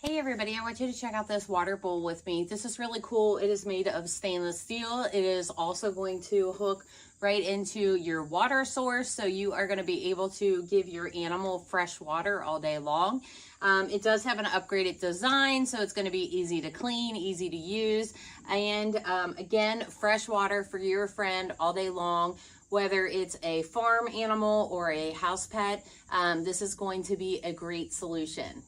Hey everybody, I want you to check out this water bowl with me. This is really cool. It is made of stainless steel. It is also going to hook right into your water source, so you are going to be able to give your animal fresh water all day long. It does have an upgraded design, so it's going to be easy to clean, easy to use, and again, fresh water for your friend all day long. Whether it's a farm animal or a house pet, this is going to be a great solution.